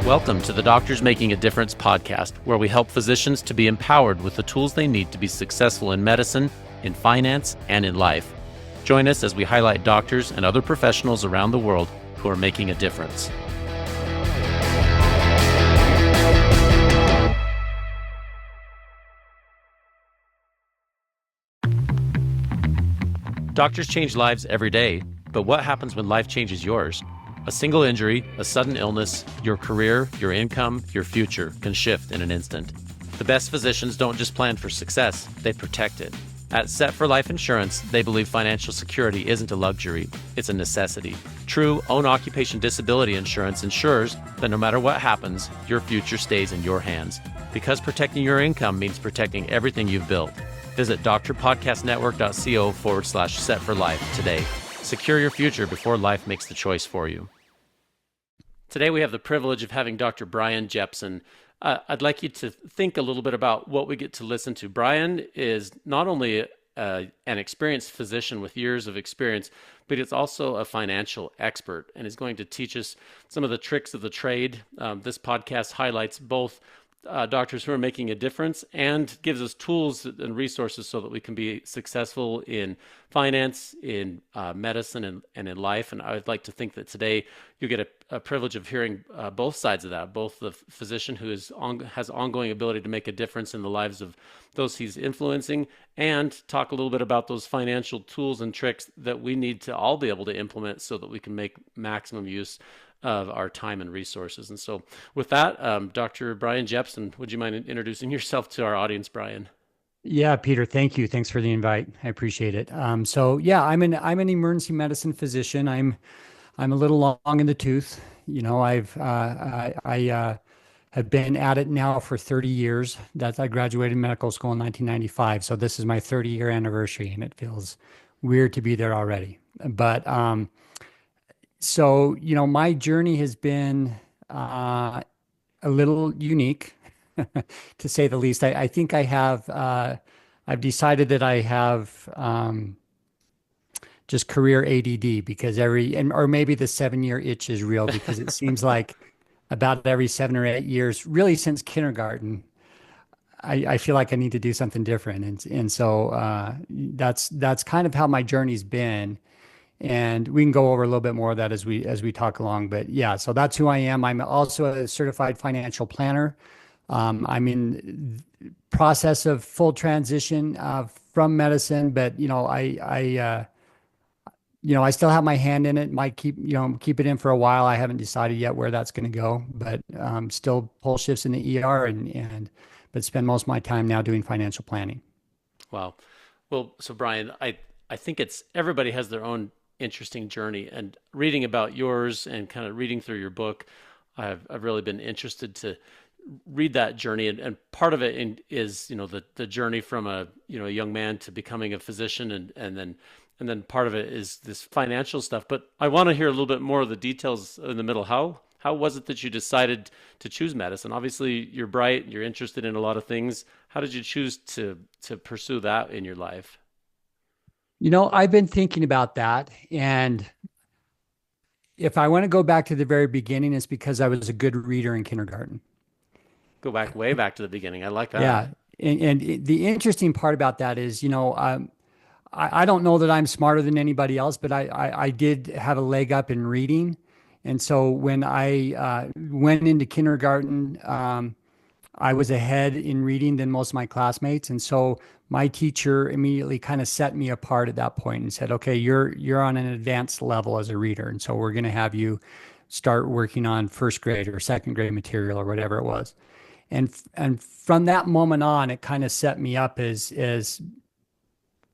Welcome to the Doctors Making a Difference podcast, where we help physicians to be empowered with the tools they need to be successful in medicine, in finance, and in life. Join us as we highlight doctors and other professionals around the world who are making a difference. Doctors change lives every day, but what happens when life changes yours? A single injury, a sudden illness, your career, your income, your future can shift in an instant. The best physicians don't just plan for success, they protect it. At Set for Life Insurance, they believe financial security isn't a luxury, it's a necessity. True own occupation disability insurance ensures that no matter what happens, your future stays in your hands. Because protecting your income means protecting everything you've built. Visit drpodcastnetwork.co/set for life today. Secure your future before life makes the choice for you. Today we have the privilege of having Dr. Bryan Jepson. I'd like you to think a little bit about what we get to listen to. Bryan is not only an experienced physician with years of experience, but he's also a financial expert and is going to teach us some of the tricks of the trade. This podcast highlights both doctors who are making a difference and gives us tools and resources so that we can be successful in finance, in medicine, and in life. And I would like to think that today you get a privilege of hearing both sides of that, both the physician who has ongoing ability to make a difference in the lives of those he's influencing, and talk a little bit about those financial tools and tricks that we need to all be able to implement so that we can make maximum use of our time and resources. And so with that, Dr. Bryan Jepson, would you mind introducing yourself to our audience, Bryan? Yeah, Peter, thank you. Thanks for the invite. I appreciate it. So yeah, I'm an emergency medicine physician. I'm a little long in the tooth. You know, I have been at it now for 30 years. I graduated medical school in 1995. So this is my 30-year anniversary, and it feels weird to be there already. But so, you know, my journey has been a little unique, to say the least. I think I've decided that I have just career ADD, because or maybe the 7-year itch is real, because it seems like about every 7 or 8 years, really since kindergarten, I feel like I need to do something different. And so that's kind of how my journey's been. And we can go over a little bit more of that as we talk along. But yeah, so that's who I am. I'm also a certified financial planner. I'm in process of full transition from medicine, but I still have my hand in it. Might keep it in for a while. I haven't decided yet where that's going to go, but still pull shifts in the ER but spend most of my time now doing financial planning. Wow. Well, so Bryan, I think everybody has their own interesting journey, and reading about yours and kind of reading through your book, I've really been interested to read that journey. And part of it is, the journey from a young man to becoming a physician. And then part of it is this financial stuff. But I want to hear a little bit more of the details in the middle. How was it that you decided to choose medicine? Obviously you're bright, you're interested in a lot of things. How did you choose to pursue that in your life? I've been thinking about that. And if I want to go back to the very beginning, it's because I was a good reader in kindergarten. Go back, way back to the beginning. I like that. Yeah. And the interesting part about that is, I don't know that I'm smarter than anybody else, but I did have a leg up in reading. And so when I went into kindergarten, I was ahead in reading than most of my classmates. And so my teacher immediately kind of set me apart at that point and said, okay, you're on an advanced level as a reader. And so we're going to have you start working on first grade or second grade material or whatever it was. And from that moment on, it kind of set me up as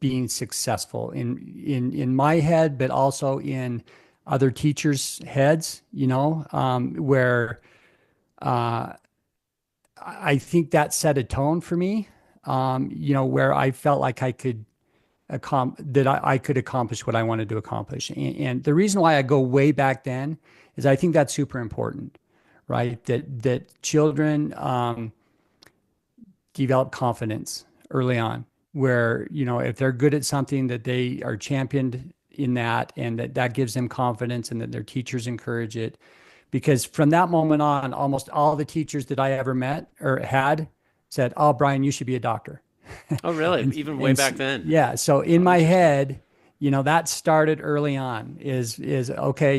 being successful in my head, but also in other teachers' heads, where I think that set a tone for me, where I felt like I could accomplish what I wanted to accomplish. And the reason why I go way back then is I think that's super important, right? That children develop confidence early on, where, if they're good at something, that they are championed in that, and that gives them confidence, and that their teachers encourage it. because from that moment on, almost all the teachers that I ever met or had said, "Oh, Bryan, you should be a doctor." Oh, really? And Even way back and then? yeah, so in Oh, my interesting. head, that started early on. Is okay.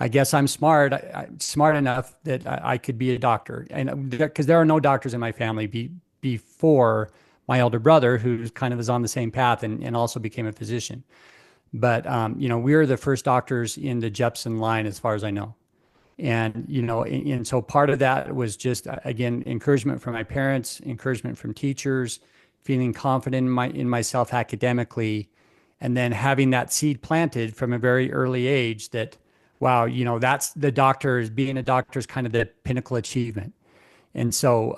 I guess I'm smart. Smart enough that I could be a doctor, and because there are no doctors in my family before my elder brother, who kind of is on the same path and also became a physician. But we were the first doctors in the Jepson line, as far as I know. And and so part of that was just again encouragement from my parents, encouragement from teachers, feeling confident in myself academically, and then having that seed planted from a very early age that, wow, that's the doctor, being a doctor is kind of the pinnacle achievement. And so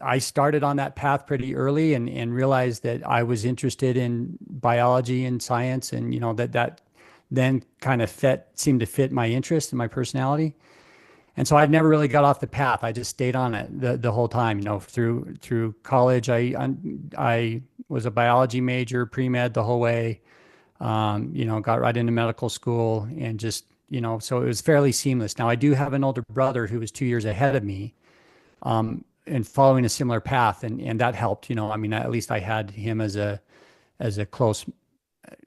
I started on that path pretty early and realized that I was interested in biology and science, and that then kind of seemed to fit my interest and my personality. And so I never really got off the path. I just stayed on it the whole time. Through college, I was a biology major, pre-med the whole way. Got right into medical school and just so it was fairly seamless. Now I do have an older brother who was 2 years ahead of me, and following a similar path, and that helped. I mean, at least I had him as a close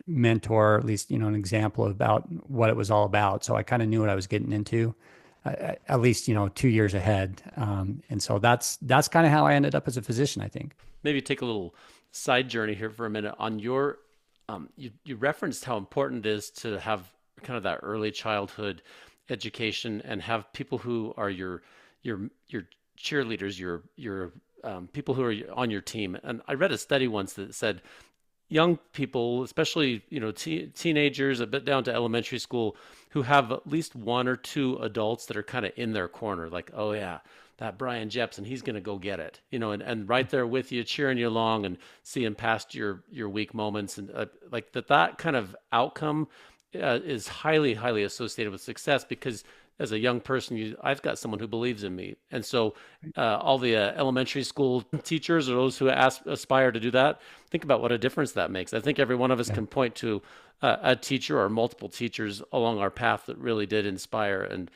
mentor, at least an example about what it was all about. So I kind of knew what I was getting into, at least 2 years ahead. And so that's kind of how I ended up as a physician, I think. Maybe take a little side journey here for a minute on your you referenced how important it is to have kind of that early childhood education and have people who are your cheerleaders, your people who are on your team. And I read a study once that said young people, especially teenagers, a bit down to elementary school, who have at least one or two adults that are kind of in their corner, like, oh yeah, that Bryan Jepson, he's going to go get it, and right there with you, cheering you along and seeing past your weak moments, and like that kind of outcome is highly highly associated with success because as a young person, I've got someone who believes in me. And so all the elementary school teachers or those who aspire to do that, think about what a difference that makes. I think every one of us Yeah. can point to a teacher or multiple teachers along our path that really did inspire. And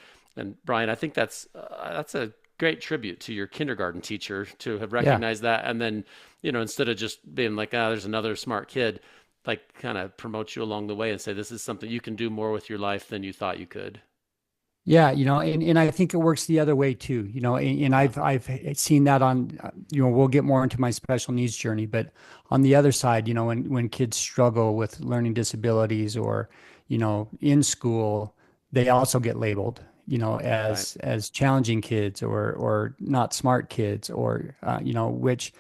Bryan, I think that's a great tribute to your kindergarten teacher to have Yeah. recognized that. And then, instead of just being like, there's another smart kid, like kind of promote you along the way and say, this is something you can do more with your life than you thought you could. Yeah, and I think it works the other way too, and Yeah. I've seen that on, we'll get more into my special needs journey, but on the other side, when kids struggle with learning disabilities or, in school, they also get labeled, Right. as challenging kids or not smart kids or, which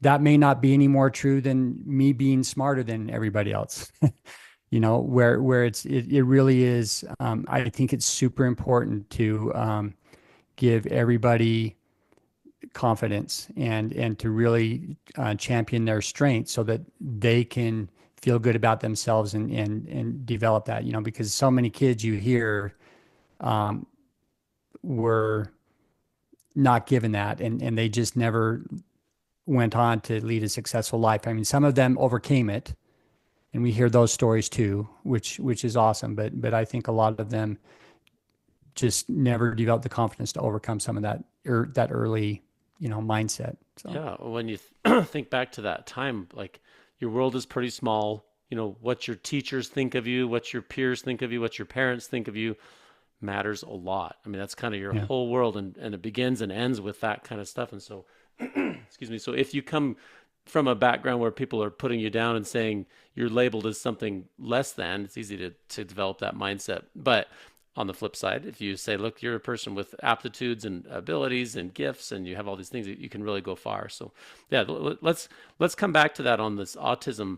that may not be any more true than me being smarter than everybody else. Where it really is. I think it's super important to give everybody confidence and to really champion their strengths so that they can feel good about themselves and develop that. Because so many kids you hear um, were not given that, and they just never went on to lead a successful life. I mean, some of them overcame it, and we hear those stories too, which is awesome. But I think a lot of them just never developed the confidence to overcome some of that early, mindset. So Yeah, when you think back to that time, like your world is pretty small. What your teachers think of you, what your peers think of you, what your parents think of you matters a lot. I mean, that's kind of your yeah, whole world, and it begins and ends with that kind of stuff. And so, excuse me. So if you come from a background where people are putting you down and saying you're labeled as something less than, it's easy to develop that mindset. But on the flip side, if you say, look, you're a person with aptitudes and abilities and gifts, and you have all these things, you can really go far. So, yeah, let's come back to that on this autism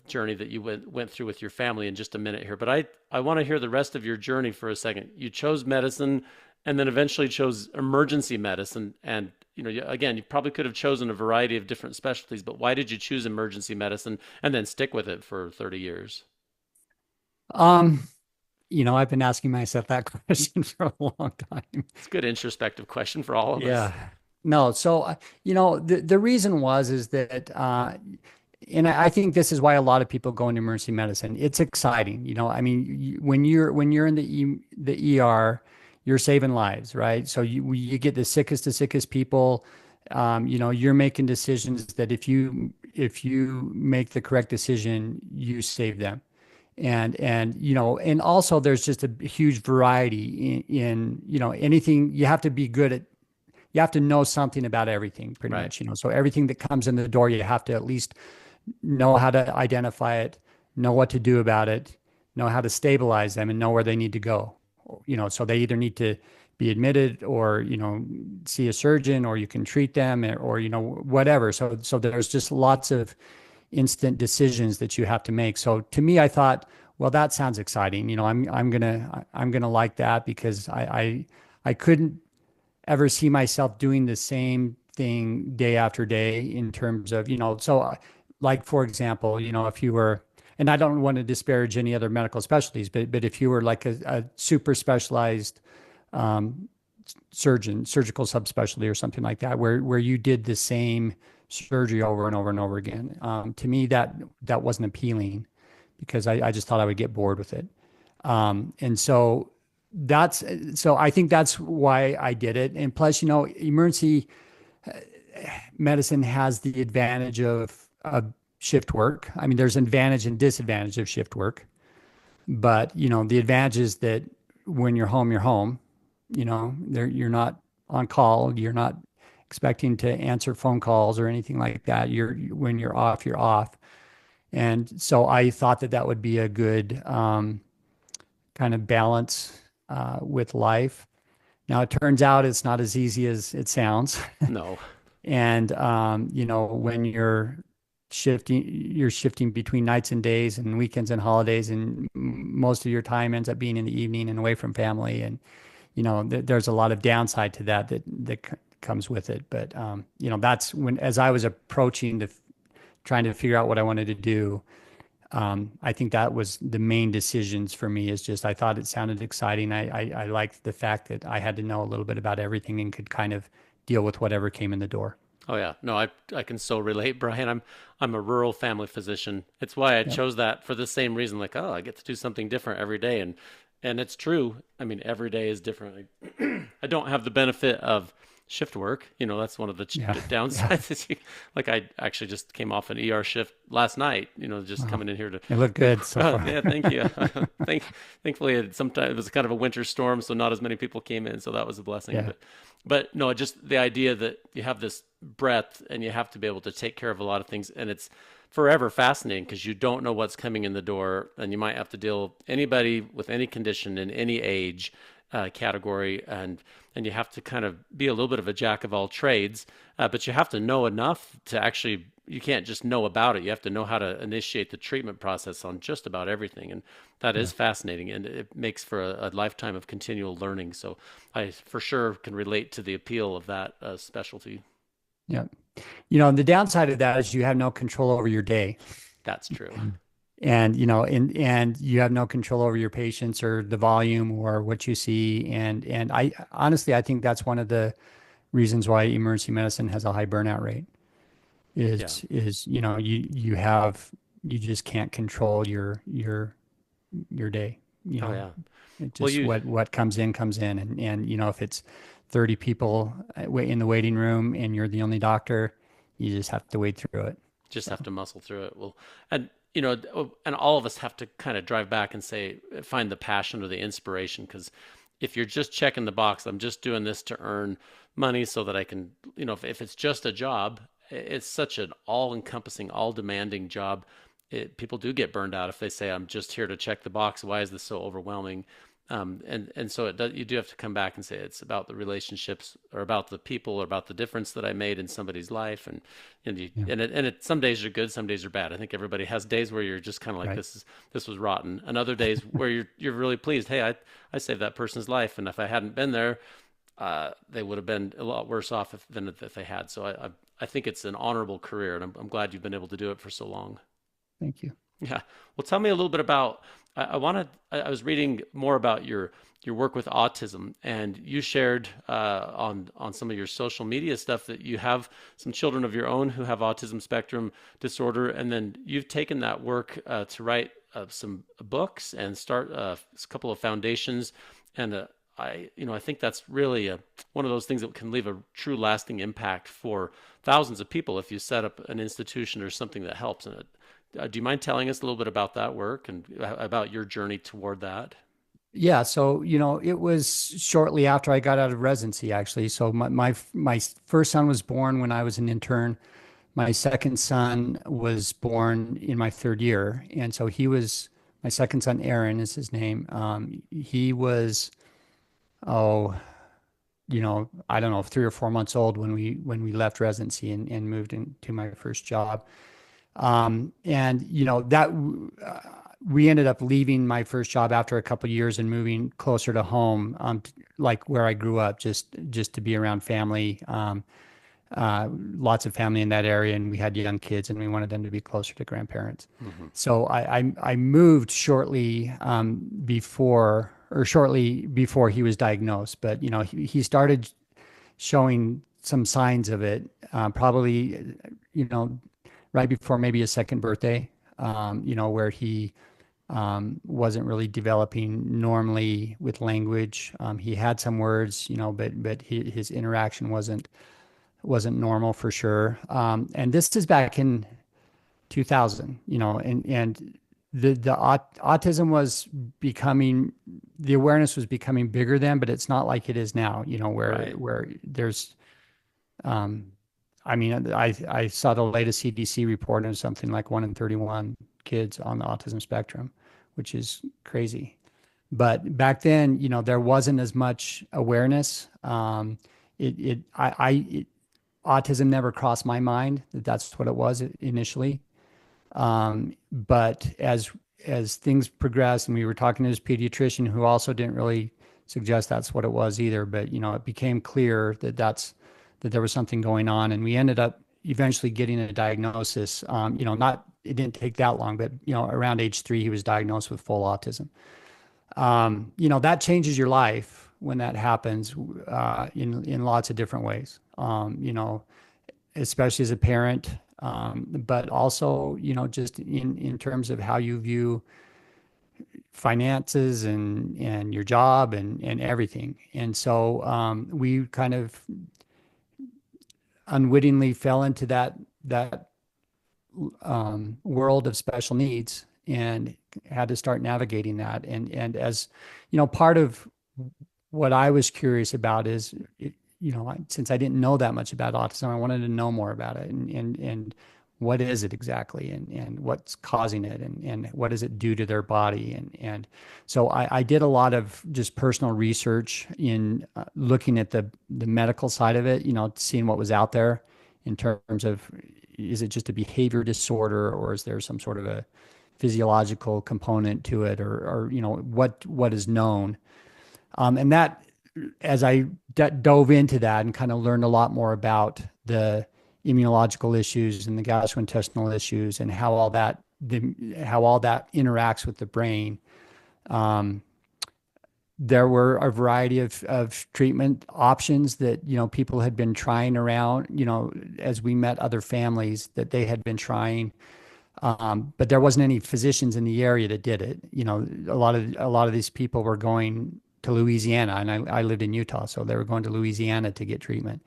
journey that you went through with your family in just a minute here. But I want to hear the rest of your journey for a second. You chose medicine, and then eventually chose emergency medicine. And again, you probably could have chosen a variety of different specialties, but why did you choose emergency medicine and then stick with it for 30 years? um, I've been asking myself that question for a long time. It's a good introspective question for all of us. Yeah. No, so the reason is that and I think this is why a lot of people go into emergency medicine. It's exciting, I mean, when you're in the ER, you're saving lives, right? So you get the sickest people. You're making decisions that if you make the correct decision, you save them. And also there's just a huge variety in anything. You have to be good at, you have to know something about everything pretty Right. much. So everything that comes in the door, you have to at least know how to identify it, know what to do about it, know how to stabilize them, and know where they need to go. So they either need to be admitted or, see a surgeon, or you can treat them, or, whatever. So there's just lots of instant decisions that you have to make. So to me, I thought, well, that sounds exciting. I'm gonna like that, because I couldn't ever see myself doing the same thing day after day in terms of, like, for example, if you were, and I don't want to disparage any other medical specialties, but if you were like a super specialized um, surgical subspecialty or something like that, where you did the same surgery over and over and over again, to me that wasn't appealing, because I just thought I would get bored with it. And that's so I think that's why I did it. And plus, emergency medicine has the advantage of shift work. I mean, there's an advantage and disadvantage of shift work, but the advantage is that when you're home, you're home. You're not on call. You're not expecting to answer phone calls or anything like that. When you're off, you're off. And so I thought that would be a good kind of balance with life. Now it turns out it's not as easy as it sounds. No. And when you're shifting between nights and days and weekends and holidays, and most of your time ends up being in the evening and away from family. And there's a lot of downside to that comes with it. But that's when, as I was approaching trying to figure out what I wanted to do, I think that was the main decisions for me. Is just, I thought it sounded exciting. I liked the fact that I had to know a little bit about everything and could kind of deal with whatever came in the door. Oh yeah. No, I can so relate, Brian. I'm a rural family physician. It's why I Yep. chose that, for the same reason. Like, oh, I get to do something different every day, and it's true. I mean, every day is different. I don't have the benefit of shift work. That's one of the Yeah. Yeah. downsides. Like, I actually just came off an ER shift last night. Just Wow. coming in here to It looked good so Oh, far. yeah, thank you. Thankfully, sometimes it was kind of a winter storm, so not as many people came in, so that was a blessing. Yeah. But no, just the idea that you have this breadth and you have to be able to take care of a lot of things, and it's forever fascinating because you don't know what's coming in the door, and you might have to deal anybody with any condition in any age category, and you have to kind of be a little bit of a jack of all trades, but you have to know enough to actually, you can't just know about it. You have to know how to initiate the treatment process on just about everything. And that Yeah. is fascinating. And it makes for a lifetime of continual learning. So I for sure can relate to the appeal of that specialty. Yeah. The downside of that is you have no control over your day. That's true. And you have no control over your patients or the volume or what you see. And I honestly, I think that's one of the reasons why emergency medicine has a high burnout rate. Yeah. Is you just can't control your day. Oh, yeah. It Well, just, what comes in. And if it's 30 people in the waiting room and you're the only doctor, you just have to wade through it. just So have to muscle through it. Well, and and all of us have to kind of drive back and say, find the passion or the inspiration. Because if you're just checking the box, I'm just doing this to earn money so that I can, if it's just a job, it's such an all-encompassing, all-demanding job. People do get burned out if they say, I'm just here to check the box. Why is this so overwhelming? And so you do have to come back and say it's about the relationships, or about the people, or about the difference that I made in somebody's life. yeah, Some days are good, some days are bad. I think everybody has days where you're just kind of like, right. this was rotten, and other days where you're really pleased. Hey, I saved that person's life, and if I hadn't been there, they would have been a lot worse off than if they had. So I think it's an honorable career, and I'm glad you've been able to do it for so long. Thank you. Yeah. Well, tell me a little bit about. I was reading more about your work with autism, and you shared on some of your social media stuff that you have some children of your own who have autism spectrum disorder, and then you've taken that work to write some books and start a couple of foundations, and I think that's really one of those things that can leave a true lasting impact for thousands of people if you set up an institution or something that helps. And do you mind telling us a little bit about that work and about your journey toward that? Yeah, so it was shortly after I got out of residency, actually. So my first son was born when I was an intern. My second son was born in my third year, and so he was my second son. Aaron is his name. He was oh, I don't know, 3 or 4 months old when we left residency and moved into my first job. And that we ended up leaving my first job after a couple of years and moving closer to home, like where I grew up, just to be around family. Lots of family in that area, and we had young kids, and we wanted them to be closer to grandparents. Hmm. So I moved shortly before he was diagnosed, but he started showing some signs of it, probably right before maybe his second birthday, where he wasn't really developing normally with language. He had some words, but his interaction wasn't normal for sure. And this is back in 2000, and autism was becoming the awareness was becoming bigger then, but it's not like it is now, where Right. there's um, I mean, I saw the latest CDC report and something like 1 in 31 kids on the autism spectrum, which is crazy. But back then, there wasn't as much awareness. Autism never crossed my mind that that's what it was initially. But as things progressed, and we were talking to his pediatrician, who also didn't really suggest that's what it was either. But it became clear that there was something going on, and we ended up eventually getting a diagnosis. Not it didn't take that long, but around age 3, he was diagnosed with full autism. That changes your life when that happens, in lots of different ways. Especially as a parent, but also, just in terms of how you view finances and your job and everything. And so we kind of unwittingly fell into that world of special needs and had to start navigating that. And as part of what I was curious about is, since I didn't know that much about autism, I wanted to know more about it and what is it exactly, and what's causing it, and what does it do to their body. And so I did a lot of just personal research in looking at the medical side of it, seeing what was out there in terms of, is it just a behavior disorder, or is there some sort of a physiological component to it, or what is known. And that, as I dove into that and kind of learned a lot more about the immunological issues and the gastrointestinal issues and how all that interacts with the brain, um, there were a variety of treatment options that people had been trying around. As we met other families that they had been trying, but there wasn't any physicians in the area that did it. A lot of these people were going to Louisiana, and I lived in Utah, so they were going to Louisiana to get treatment.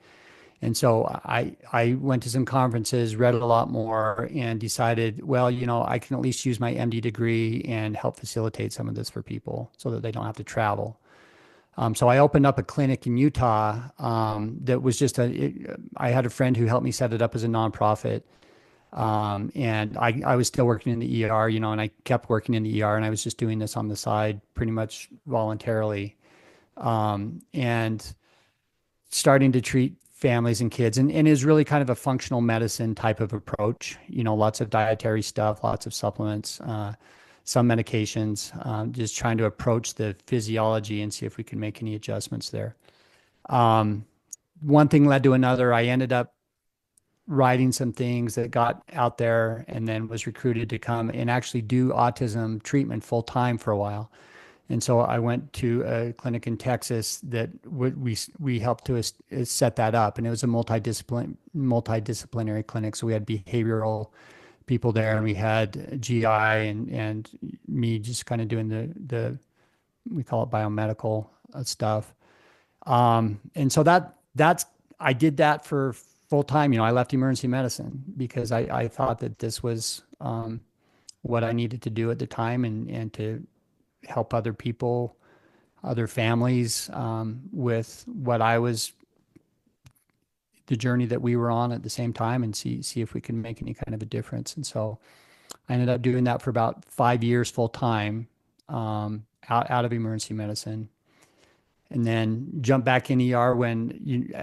And so I went to some conferences, read a lot more, and decided, well, I can at least use my MD degree and help facilitate some of this for people so that they don't have to travel. So I opened up a clinic in Utah, that was I had a friend who helped me set it up as a nonprofit. And I was still working in the ER, and I kept working in the ER, and I was just doing this on the side pretty much voluntarily, and starting to treat families and kids, and is really kind of a functional medicine type of approach. Lots of dietary stuff, lots of supplements, some medications, just trying to approach the physiology and see if we can make any adjustments there. Um, One thing led to another. I ended up writing some things that got out there, and then was recruited to come and actually do autism treatment full time for a while. And so I went to a clinic in Texas that we helped to set that up, and it was a multidisciplinary clinic. So we had behavioral people there, and we had GI and me just kind of doing the we call it biomedical stuff. And so that's I did that for full time. I left emergency medicine because I thought that this was what I needed to do at the time, and to help other people, other families, with what I was, the journey that we were on at the same time, and see if we can make any kind of a difference. And so I ended up doing that for about 5 years full time, out of emergency medicine, and then jumped back in ER when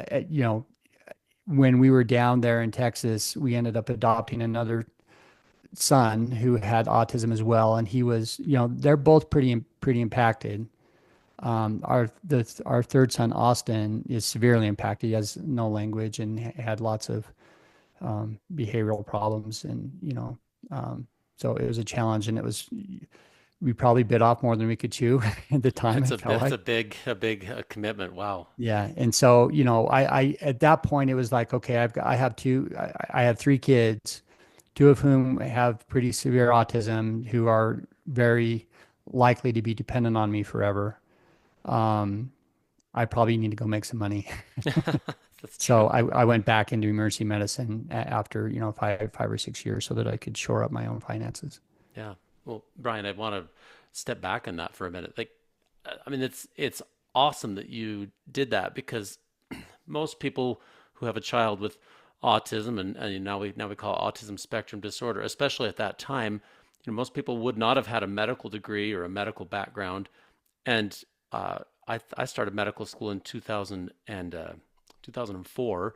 when we were down there in Texas. We ended up adopting another son who had autism as well, and he was, they're both pretty impacted. Our third son, Austin, is severely impacted. He has no language and had lots of behavioral problems, and so it was a challenge, and we probably bit off more than we could chew at the time. That's It felt like. a big commitment. Wow. Yeah, and so I at that point it was like, okay, I have I have three kids, two of whom have pretty severe autism, who are very likely to be dependent on me forever. Um, I probably need to go make some money. That's So true. I went back into emergency medicine after, 5 or 6 years, so that I could shore up my own finances. Yeah. Well, Brian, I want to step back on that for a minute. Like, I mean, it's awesome that you did that, because most people who have a child with autism, and now we call it autism spectrum disorder, especially at that time, most people would not have had a medical degree or a medical background. And I started medical school in 2004,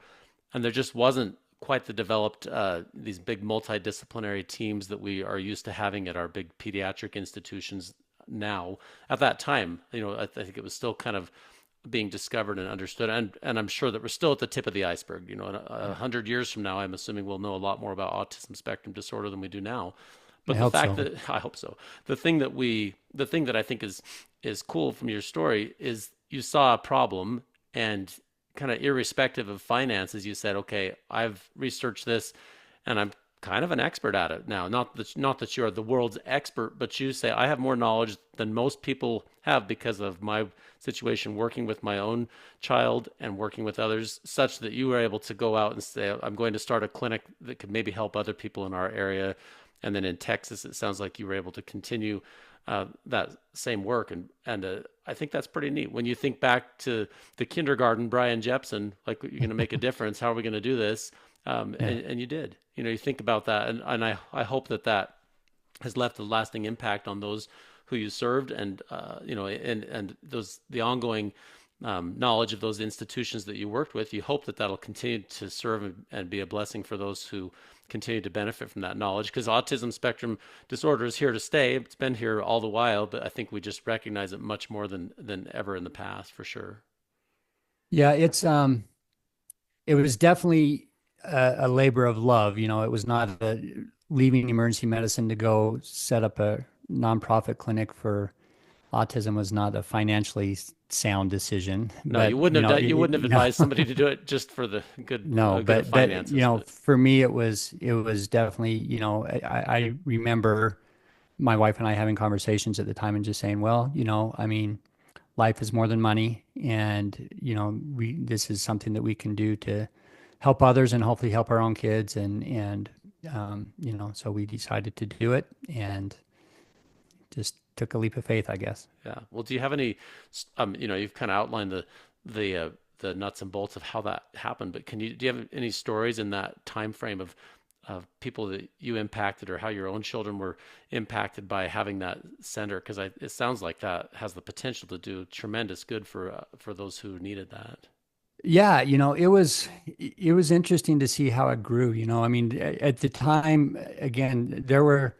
and there just wasn't quite the developed these big multidisciplinary teams that we are used to having at our big pediatric institutions now. At that time, I think it was still kind of being discovered and understood, and I'm sure that we're still at the tip of the iceberg. In 100 years from now, I'm assuming we'll know a lot more about autism spectrum disorder than we do now. I But the hope fact so. that I hope so. The thing that I think is cool from your story is you saw a problem, and kind of irrespective of finances, you said, okay, I've researched this, and I'm kind of an expert at it now. Not that you're the world's expert, but you say I have more knowledge than most people have because of my situation working with my own child and working with others, such that you were able to go out and say, I'm going to start a clinic that could maybe help other people in our area. And then in Texas, it sounds like you were able to continue that same work, and I think that's pretty neat. When you think back to the kindergarten, Bryan Jepson, like, you're going to make a difference. How are we going to do this? Yeah. And you did. You think about that, and I hope that has left a lasting impact on those who you served, and and those the ongoing knowledge of those institutions that you worked with. You hope that that'll continue to serve and be a blessing for those who continue to benefit from that knowledge, because autism spectrum disorder is here to stay. It's been here all the while, but I think we just recognize it much more than ever in the past, for sure. Yeah, it was definitely a labor of love. It was not leaving emergency medicine to go set up a nonprofit clinic for autism was not a financially sound decision. No, you But wouldn't have done, you wouldn't have no, advised somebody to do it just for the no, good of but finances, but for me it was definitely, I remember my wife and I having conversations at the time and just saying, well, I mean, life is more than money, and we this is something that we can do to help others and hopefully help our own kids, and so we decided to do it, and just took a leap of faith, I guess. yeah. Well, do you have any, you've kind of outlined the nuts and bolts of how that happened, but do you have any stories in that time frame of people that you impacted, or how your own children were impacted by having that center? Because it sounds like that has the potential to do tremendous good for those who needed that. Yeah, it was interesting to see how it grew. I mean, at the time, again, there were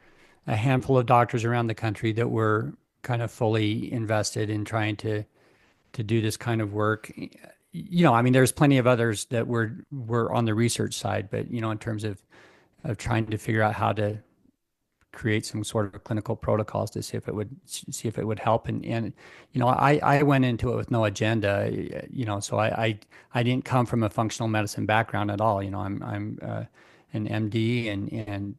a handful of doctors around the country that were kind of fully invested in trying to do this kind of work. I mean, there's plenty of others that were on the research side, but in terms of trying to figure out how to create some sort of clinical protocols to see if it would help. And I went into it with no agenda. So I didn't come from a functional medicine background at all. I'm an MD and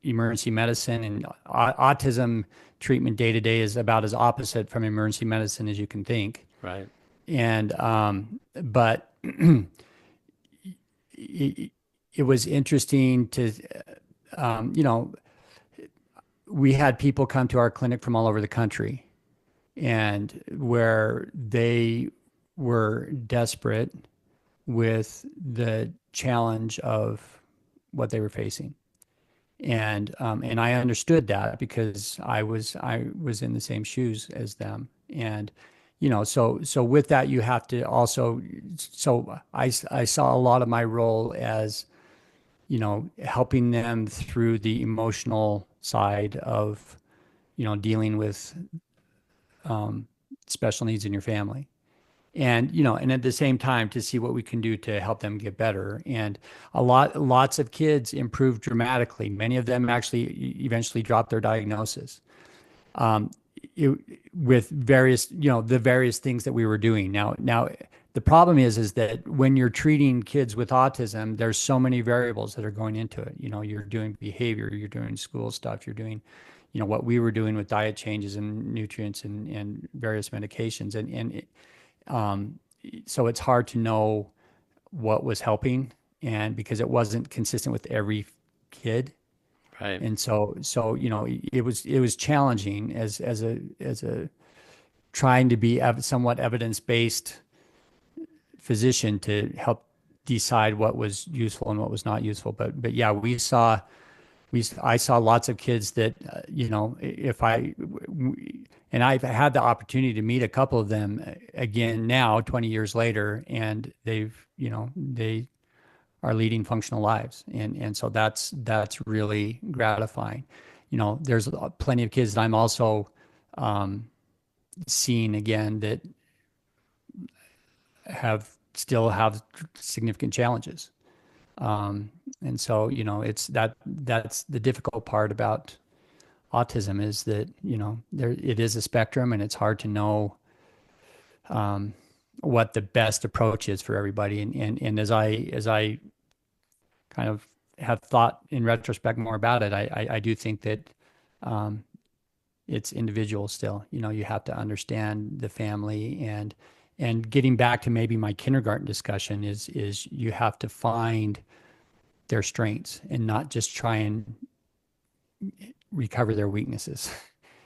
emergency medicine, and autism treatment day to day is about as opposite from emergency medicine as you can think. Right. And but it, it was interesting to you know we had people come to our clinic from all over the country, and where they were desperate with the challenge of what they were facing. And I understood that because I was in the same shoes as them. And so with that, you have to also, so I saw a lot of my role as helping them through the emotional side of dealing with special needs in your family. And at the same time to see what we can do to help them get better. And lots of kids improved dramatically. Many of them actually eventually dropped their diagnosis, um, it, with various, the various things that we were doing. Now the problem is that when you're treating kids with autism, there's so many variables that are going into it. You're doing behavior, you're doing school stuff, you're doing, what we were doing with diet changes and nutrients and various medications. Um, so it's hard to know what was helping, and because it wasn't consistent with every kid. Right. And so it was challenging as a trying to be somewhat evidence-based physician to help decide what was useful and what was not useful. But yeah, I saw lots of kids that if and I've had the opportunity to meet a couple of them again now 20 years later, and they are leading functional lives. And so that's really gratifying. There's plenty of kids that I'm also seeing again that still have significant challenges. And so, that's the difficult part about autism, is that, it is a spectrum, and it's hard to know what the best approach is for everybody. And as I kind of have thought in retrospect more about it, I do think that um, it's individual still. You have to understand the family, and getting back to maybe my kindergarten discussion is you have to find their strengths and not just try and recover their weaknesses,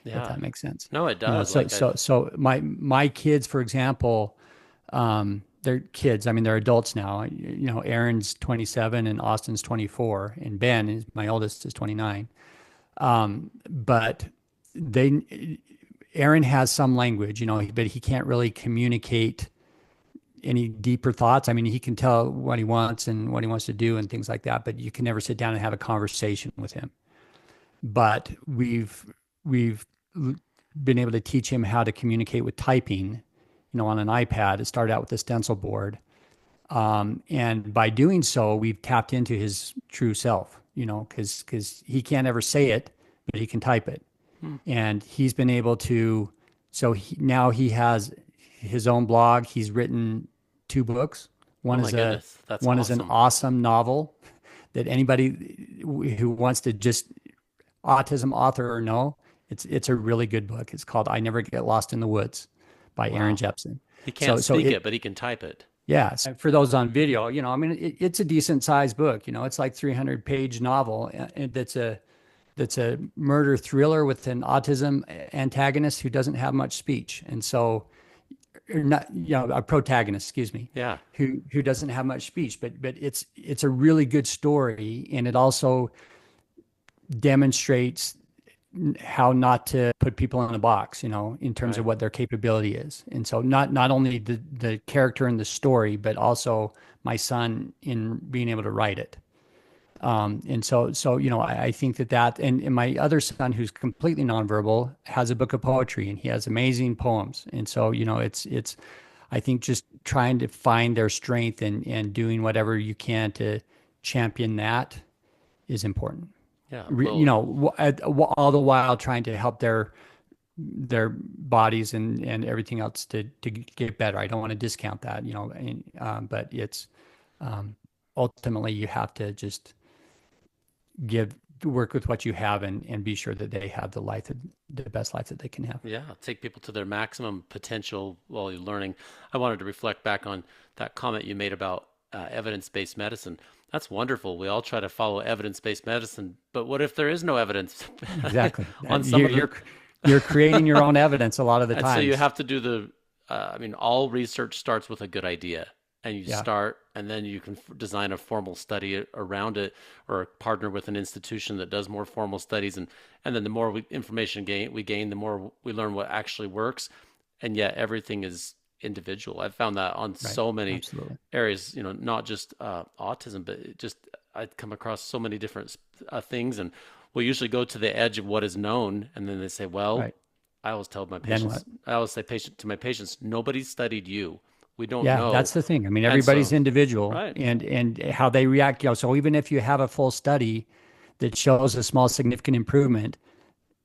if Yeah. that makes sense. No, it does. So so my kids, for example, they're kids. I mean, they're adults now. Aaron's 27 and Austin's 24, and Ben is my oldest, is 29. But Aaron has some language, but he can't really communicate any deeper thoughts. I mean, he can tell what he wants and what he wants to do and things like that, but you can never sit down and have a conversation with him. But we've been able to teach him how to communicate with typing, on an iPad. It started out with a stencil board. And by doing so, we've tapped into his true self, because he can't ever say it, but he can type it. And he's been able to, so now he has his own blog. He's written 2 books. Oh my goodness, that's One is an awesome. awesome novel that anybody who wants to just autism, author or no, it's a really good book. It's called I Never Get Lost in the Woods by Aaron Wow. Jepson. He can't So speak it, but he can type it. yeah, so for those on video, I mean, it's a decent sized book. It's like 300-page novel, and that's a murder thriller with an autism antagonist who doesn't have much speech. And so, or not, a protagonist, excuse me, Yeah. who doesn't have much speech, but it's a really good story, and it also demonstrates how not to put people in a box, in terms Right. of what their capability is. And so not only the character in the story, but also my son in being able to write it. And so I think and my other son, who's completely nonverbal, has a book of poetry, and he has amazing poems. And so, I think just trying to find their strength and doing whatever you can to champion that is important. Yeah. You Well, know, all the while trying to help their bodies and everything else to get better. I don't want to discount that, you know, but it's um, ultimately you have to just give work with what you have and be sure that they have the best life that they can have. yeah, take people to their maximum potential while you're learning. I wanted to reflect back on that comment you made about evidence-based medicine. That's wonderful. We all try to follow evidence-based medicine, but what if there is no evidence Exactly. on some of the, You're creating your own evidence a lot of the and so you times. have to do I mean, all research starts with a good idea. And you Yeah. start, and then you can design a formal study around it, or partner with an institution that does more formal studies. And then the more information we gain, the more we learn what actually works. And yet everything is individual. I've found that on Right. so many Absolutely. areas, you know, not just autism, but just I come across so many different things. And we'll usually go to the edge of what is known. And then they say, well, Right. I always tell my Then patients, what? I always say to my patients, nobody studied you. We don't Yeah, know. that's the thing. I mean, And everybody's so, individual right, and how they react. You know, so even if you have a full study that shows a small significant improvement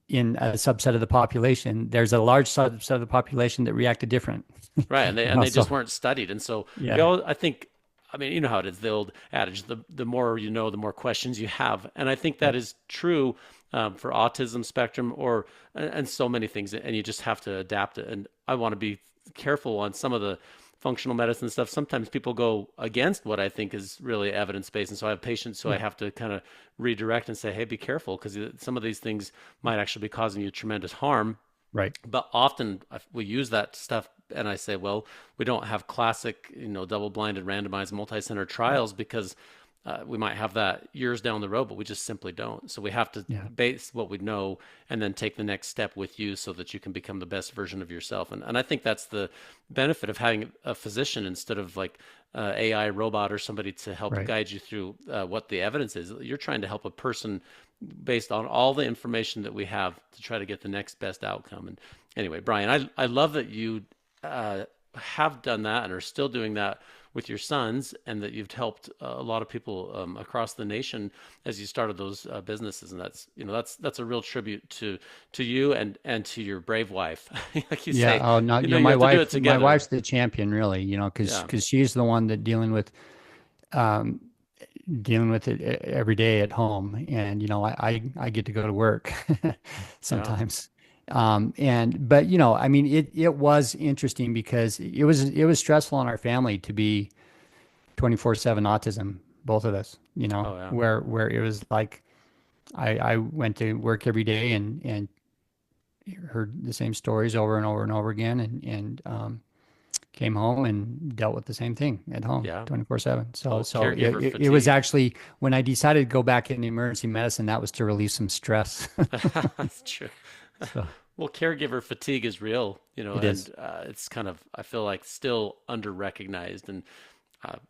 in a subset of the population, there's a large subset of the population that reacted different. right, You and know, they just so weren't studied. And so we yeah, all, I think, I mean, you know how it is, the old adage, the more you know, the more questions you have. And I think that right. is true for autism spectrum or and so many things. And you just have to adapt it. And I want to be careful on some of the functional medicine stuff. Sometimes people go against what I think is really evidence based. And so I have patients who I Yeah, have to kind of redirect and say, hey, be careful because some of these things might actually be causing you tremendous harm. right. But often we use that stuff, and I say, well, we don't have classic, you know, double-blinded, randomized, multi-center Right. trials because we might have that years down the road, but we just simply don't. So we have to Yeah, base what we know and then take the next step with you so that you can become the best version of yourself. And I think that's the benefit of having a physician instead of like AI robot or somebody to help right. guide you through what the evidence is. You're trying to help a person based on all the information that we have to try to get the next best outcome. And anyway, Bryan, I love that you have done that and are still doing that with your sons, and that you've helped a lot of people across the nation as you started those businesses. And that's, you know, that's a real tribute to you and to your brave wife. Like you Yeah. say, Oh, no, you you know, know, you have to do it my together. wife's the champion, really. You know, Yeah, because she's the one that um, dealing with it every day at home, and you know, I get to go to work yeah, sometimes. And but you know, I mean, it was interesting because it was stressful on our family to be 24/7 autism, both of us. You know, oh yeah, where it was like I went to work every day and heard the same stories over and over and over again, and came home and dealt with the same thing at home yeah. 24/7. So Well, so caregiver it was fatigue. actually when I decided to go back into emergency medicine, that was to relieve some stress. That's true. So Well, caregiver fatigue is real, you know, it is. and it's kind of, I feel like, still under recognized. And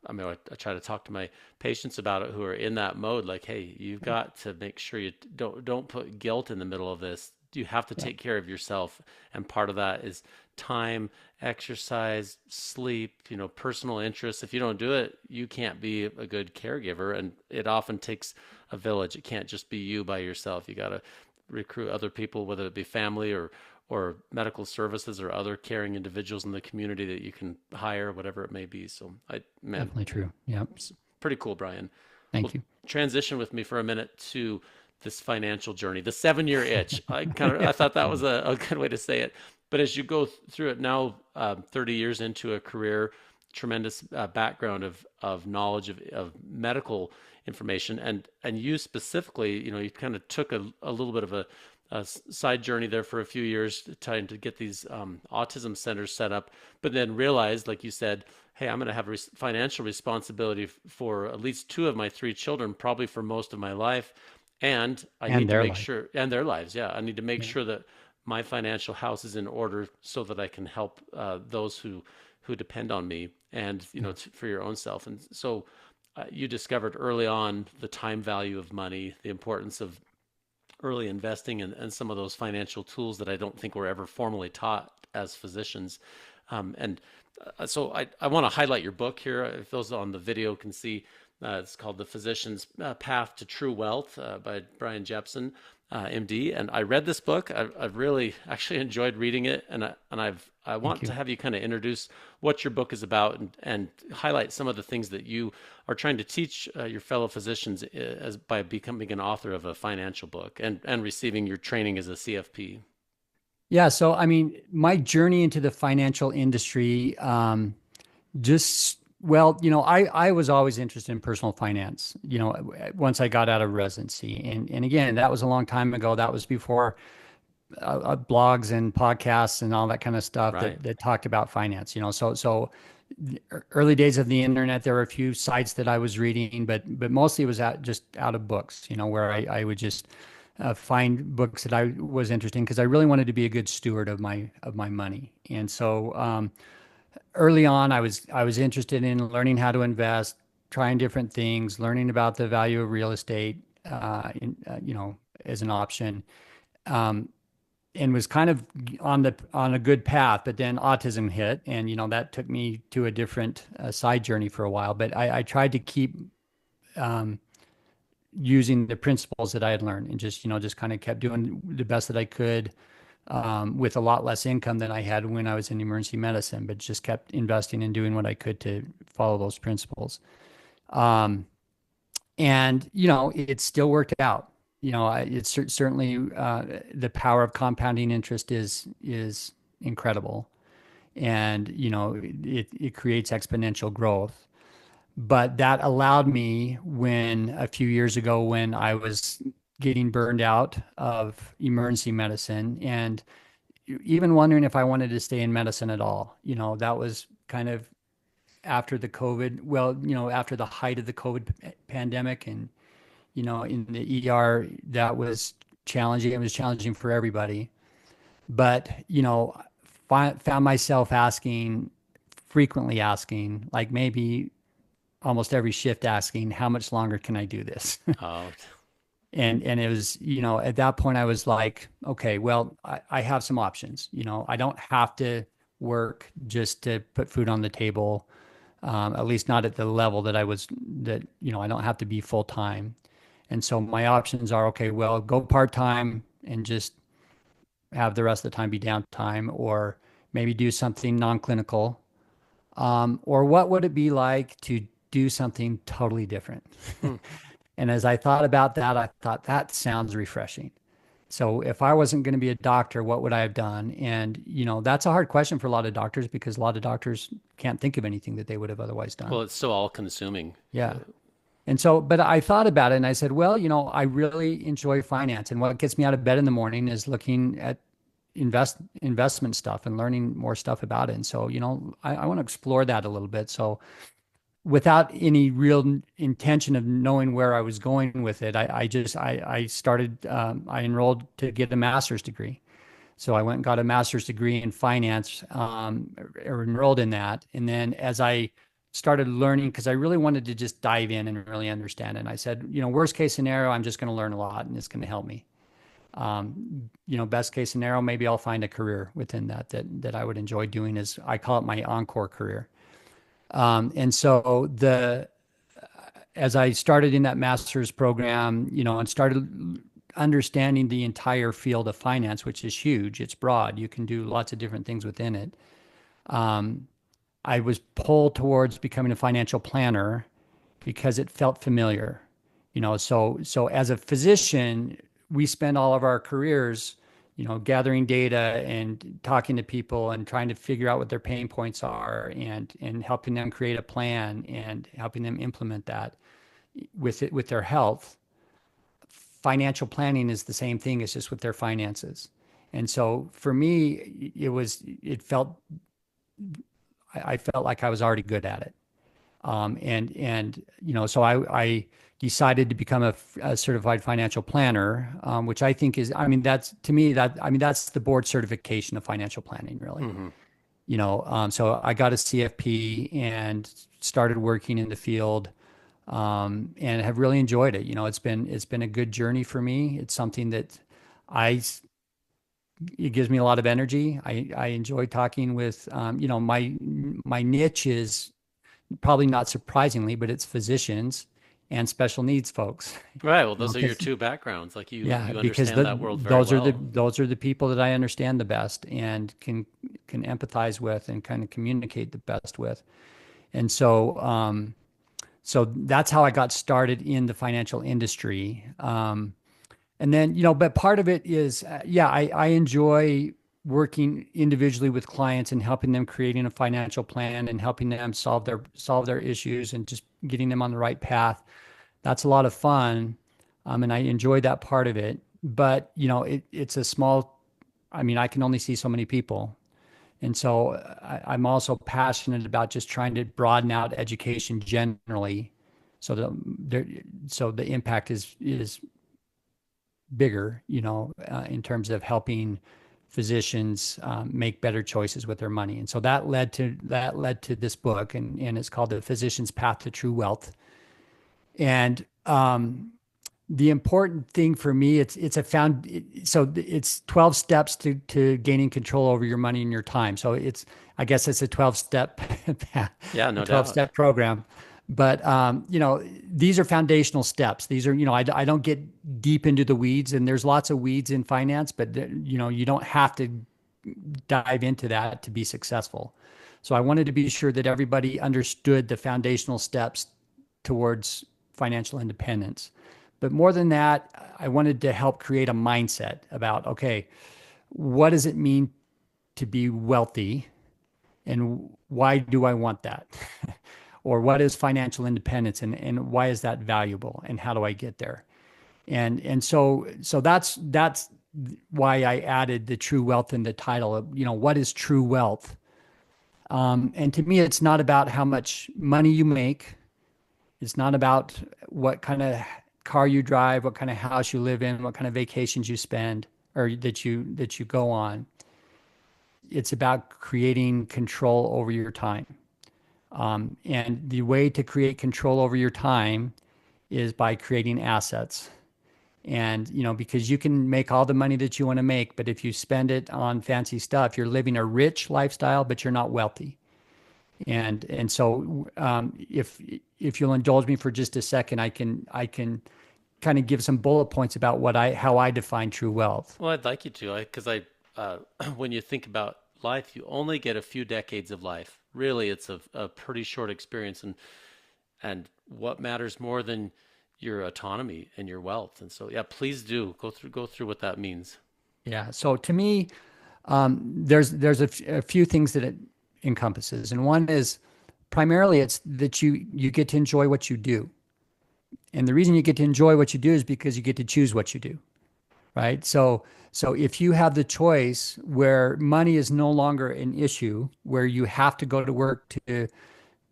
I mean, I try to talk to my patients about it who are in that mode, like, hey, you've Yeah. got to make sure you don't put guilt in the middle of this. You have to Yeah. take care of yourself, and part of that is time, exercise, sleep, you know, personal interests. If you don't do it, you can't be a good caregiver, and it often takes a village. It can't just be you by yourself. You got to recruit other people, whether it be family or medical services or other caring individuals in the community that you can hire, whatever it may be. So man, Definitely true. Yeah. it's pretty cool, Bryan. Well, Thank you. transition with me for a minute to this financial journey, the 7 year itch. I thought that was a good way to say it. But as you go through it now, 30 years into a career, tremendous background of knowledge of medical information, and you specifically, you know, you kind of took a little bit of a side journey there for a few years, trying to get these autism centers set up, but then realized, like you said, hey, I'm going to have financial responsibility for at least two of my three children, probably for most of my life. And I And need to their make life. sure, and their lives, yeah, I need to make Yeah. sure that my financial house is in order so that I can help those who depend on me, and you know, Yeah. for your own self. And so you discovered early on the time value of money, the importance of early investing, and some of those financial tools that I don't think were ever formally taught as physicians. And so I want to highlight your book here. If those on the video can see, it's called The Physician's Path to True Wealth by Bryan Jepson, MD. And I read this book. I've really actually enjoyed reading it. I Thank want to you. have you kind of introduce what your book is about and highlight some of the things that you are trying to teach your fellow physicians as by becoming an author of a financial book and receiving your training as a CFP. Yeah. So, I mean, my journey into the financial industry, just, well, I was always interested in personal finance, once I got out of residency. And again, that was a long time ago. That was before blogs and podcasts and all that kind of stuff Right. that talked about finance, so early days of the internet, there were a few sites that I was reading, but mostly it was just out of books, where I would just find books that I was interested in because I really wanted to be a good steward of my money. And so early on, I was interested in learning how to invest, trying different things, learning about the value of real estate, as an option. Um, and was kind of on a good path, but then autism hit, and that took me to a different side journey for a while. But I tried to keep um, using the principles that I had learned, and just kind of kept doing the best that I could with a lot less income than I had when I was in emergency medicine, but just kept investing and doing what I could to follow those principles. Um, and it still worked out. It's certainly the power of compounding interest is incredible, and it creates exponential growth. But that allowed me, when a few years ago, when I was getting burned out of emergency medicine and even wondering if I wanted to stay in medicine at all. That was kind of after the COVID, well, after the height of the COVID pandemic, and in the ER, that was challenging. It was challenging for everybody. But, found myself frequently asking, like maybe almost every shift asking, how much longer can I do this? Oh, And it was, at that point I was like, okay, well, I have some options. I don't have to work just to put food on the table, at least not at the level I don't have to be full time. And so my options are, okay, well, go part time and just have the rest of the time be downtime, or maybe do something non-clinical. Or what would it be like to do something totally different? hmm. And as I thought about that, I thought that sounds refreshing. So if I wasn't going to be a doctor, what would I have done? And, that's a hard question for a lot of doctors because a lot of doctors can't think of anything that they would have otherwise done. Well, it's so all consuming. Yeah. And so, but I thought about it and I said, well, I really enjoy finance. And what gets me out of bed in the morning is looking at investment stuff and learning more stuff about it. And so, I want to explore that a little bit. So without any real intention of knowing where I was going with it, I started, I enrolled to get a master's degree. So I went and got a master's degree in finance, or enrolled in that. And then as I started learning, because I really wanted to just dive in and really understand it, and I said, worst case scenario, I'm just going to learn a lot and it's going to help me. Best case scenario, maybe I'll find a career within that I would enjoy doing, as I call it, my encore career. And so as I started in that master's program, and started understanding the entire field of finance, which is huge, it's broad, you can do lots of different things within it. I was pulled towards becoming a financial planner because it felt familiar. So as a physician, we spend all of our careers, gathering data and talking to people and trying to figure out what their pain points are, and helping them create a plan and helping them implement that with their health. Financial planning is the same thing. It's just with their finances. And so for me, I felt like I was already good at it. So I decided to become a certified financial planner, which I think is, I mean, that's to me that's the board certification of financial planning, really. Hmm. So I got a CFP and started working in the field, and have really enjoyed it. It's been a good journey for me. It's something that I it gives me a lot of energy. I enjoy talking with, my niche is probably not surprisingly, but it's physicians and special needs folks. Right. Well, those are your 'Cause two backgrounds. Like yeah, you because understand that world very well. those are the people that I understand the best and can empathize with and kind of communicate the best with. And so that's how I got started in the financial industry. And then, but part of it is, I enjoy working individually with clients and helping them creating a financial plan and helping them solve their issues and just getting them on the right path. That's a lot of fun. And I enjoy that part of it. But, it's a small, I mean, I can only see so many people. And so I'm also passionate about just trying to broaden out education generally so that the impact is bigger, in terms of helping physicians make better choices with their money. And so that led to this book, and it's called The Physician's Path to True Wealth. And the important thing for me, it's 12 steps to gaining control over your money and your time. So I guess it's a 12-step Yeah, a no 12 doubt. step program. But these are foundational steps. These are, I don't get deep into the weeds, and there's lots of weeds in finance, but you don't have to dive into that to be successful. So I wanted to be sure that everybody understood the foundational steps towards financial independence. But more than that, I wanted to help create a mindset about, okay, what does it mean to be wealthy and why do I want that? Or what is financial independence and why is that valuable and how do I get there? And so that's why I added the true wealth in the title of, what is true wealth? And to me, it's not about how much money you make. It's not about what kind of car you drive, what kind of house you live in, what kind of vacations you spend or that you go on. It's about creating control over your time. And the way to create control over your time is by creating assets. And, because you can make all the money that you want to make, but if you spend it on fancy stuff, you're living a rich lifestyle, but you're not wealthy. And so if you'll indulge me for just a second, I can kind of give some bullet points about how I define true wealth. Well, I'd like you to, because when you think about life, you only get a few decades of life. Really, it's a pretty short experience, and what matters more than your autonomy and your wealth. And so, yeah, please do go through what that means. Yeah. So to me, there's a few things that it encompasses, and one is primarily it's that you get to enjoy what you do, and the reason you get to enjoy what you do is because you get to choose what you do, right? So if you have the choice where money is no longer an issue, where you have to go to work to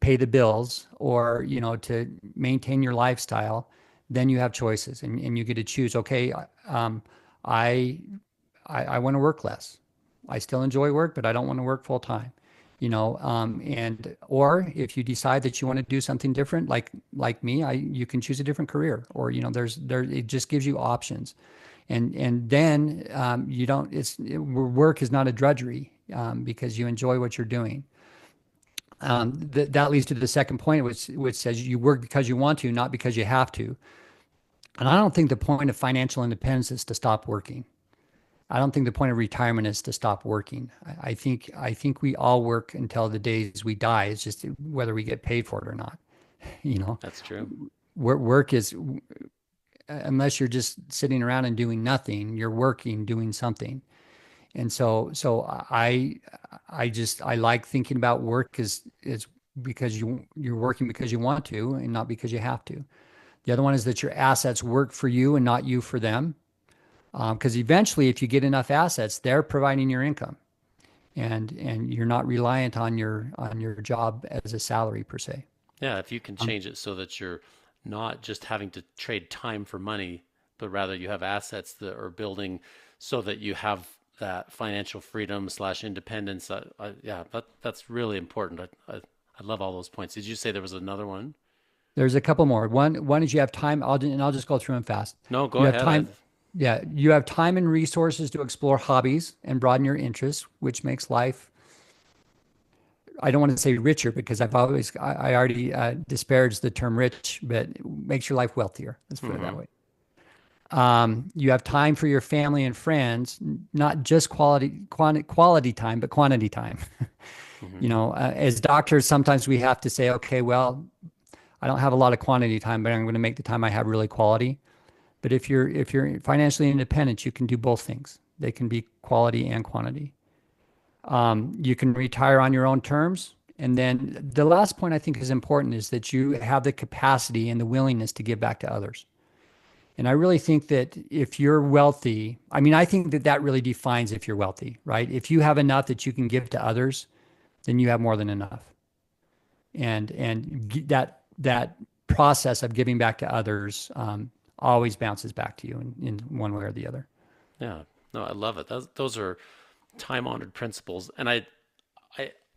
pay the bills or to maintain your lifestyle, then you have choices and you get to choose. Okay, I I want to work less. I still enjoy work, but I don't want to work full time. And or if you decide that you want to do something different, like me, you can choose a different career, or it just gives you options, and then you don't. Work is not a drudgery because you enjoy what you're doing. That leads to the second point, which says you work because you want to, not because you have to. And I don't think the point of financial independence is to stop working. I don't think the point of retirement is to stop working. I think we all work until the days we die. It's just whether we get paid for it or not. You know, That's true. work is, unless you're just sitting around and doing nothing, you're working, doing something. And so I like thinking about work is because you're working because you want to and not because you have to. The other one is that your assets work for you and not you for them. Because eventually, if you get enough assets, they're providing your income, and you're not reliant on your job as a salary per se. Yeah, if you can change it so that you're not just having to trade time for money, but rather you have assets that are building so that you have that financial freedom slash independence. Yeah, that's really important. I love all those points. Did you say there was another one? There's a couple more. One is you have time. I'll just go through them fast. No, go You have ahead. time. Yeah, you have time and resources to explore hobbies and broaden your interests, which makes life, I don't want to say richer because I already disparaged the term rich, but it makes your life wealthier. Let's put it that Hmm. way. You have time for your family and friends, not just quality time, but quantity time. Hmm. You know, as doctors, sometimes we have to say, okay, well, I don't have a lot of quantity time, but I'm going to make the time I have really quality. But if you're financially independent, you can do both things. They can be quality and quantity. You can retire on your own terms. And then the last point I think is important is that you have the capacity and the willingness to give back to others. And I really think that if you're wealthy, I mean, I think that that really defines if you're wealthy, right? If you have enough that you can give to others, then you have more than enough. And that process of giving back to others always bounces back to you in one way or the other. Yeah, no, I love it. Those are time-honored principles, and I,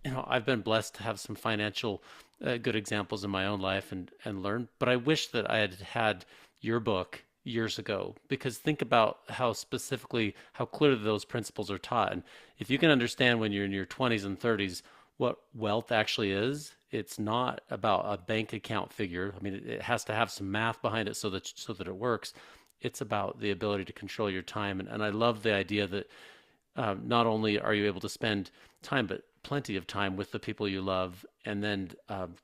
I've been blessed to have some financial good examples in my own life and learn. But I wish that I had had your book years ago because think about how specifically, how clearly those principles are taught. And if you can understand when you're in your 20s and 30s what wealth actually is, it's not about a bank account figure. I mean, it has to have some math behind it so that it works. It's about the ability to control your time. And I love the idea that not only are you able to spend time, but plenty of time with the people you love, and then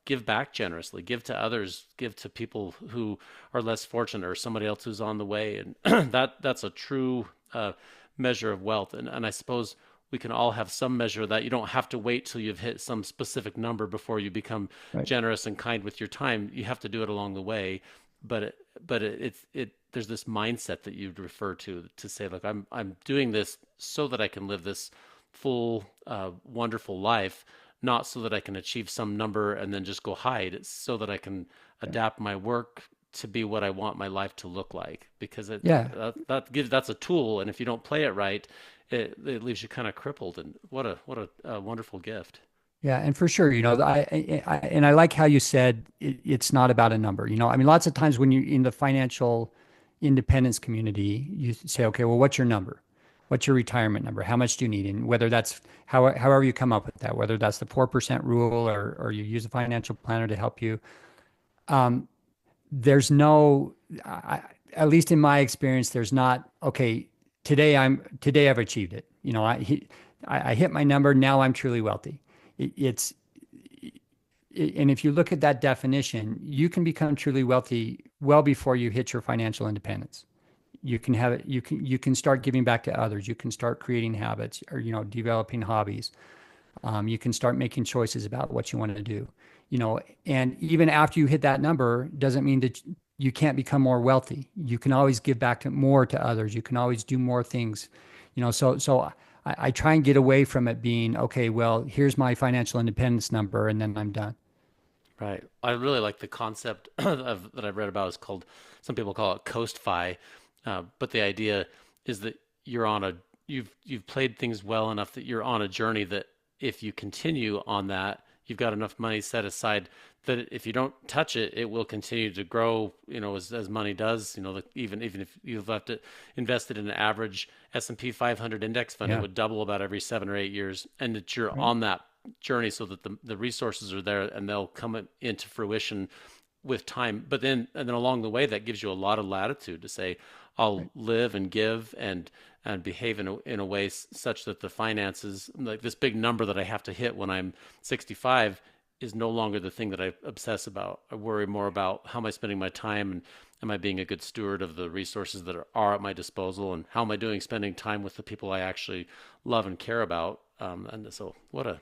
give back generously, give to others, give to people who are less fortunate or somebody else who's on the way, and that's a true measure of wealth. And I suppose we can all have some measure of that. You don't have to wait till you've hit some specific number before you become Right. generous and kind with your time. You have to do it along the way, but there's this mindset that you'd refer to say, look, I'm doing this so that I can live this full, wonderful life, not so that I can achieve some number and then just go hide. It's so that I can adapt my work to be what I want my life to look like. Because Yeah. that's a tool, and if you don't play it right, it leaves you kind of crippled. And what a wonderful gift. Yeah, and for sure, and I like how you said it's not about a number. You know, I mean, lots of times when you're in the financial independence community, you say, okay, well, what's your number? What's your retirement number? How much do you need? And whether that's however you come up with that, whether that's the 4% rule or you use a financial planner to help you, there's no, at least in my experience, there's not, okay, today I've achieved it. You know, I hit my number. Now I'm truly wealthy. It's and if you look at that definition, you can become truly wealthy well before you hit your financial independence. You can have it, you can start giving back to others. You can start creating habits or, you know, developing hobbies. You can start making choices about what you want to do, you know, and even after you hit that number, doesn't mean that you can't become more wealthy. You can always give back to more to others. You can always do more things, you know, so I try and get away from it being, okay, well, here's my financial independence number and then I'm done. Right. I really like the concept that I've read about. Is called, some people call it coast fi, but the idea is that you're on a you've played things well enough that you're on a journey that if you continue on that, you've got enough money set aside that if you don't touch it, it will continue to grow. You know, as money does. You know, even if you've left it invested in an average S&P 500 index fund, it Yeah. would double about every 7 or 8 years, and that you're Right. on that journey so that the resources are there and they'll come into fruition with time. But then along the way, that gives you a lot of latitude to say, I'll Right. live and give and behave in a way such that the finances, like this big number that I have to hit when I'm 65, is no longer the thing that I obsess about. I worry more about how am I spending my time, and am I being a good steward of the resources that are at my disposal, and how am I doing spending time with the people I actually love and care about. And so what a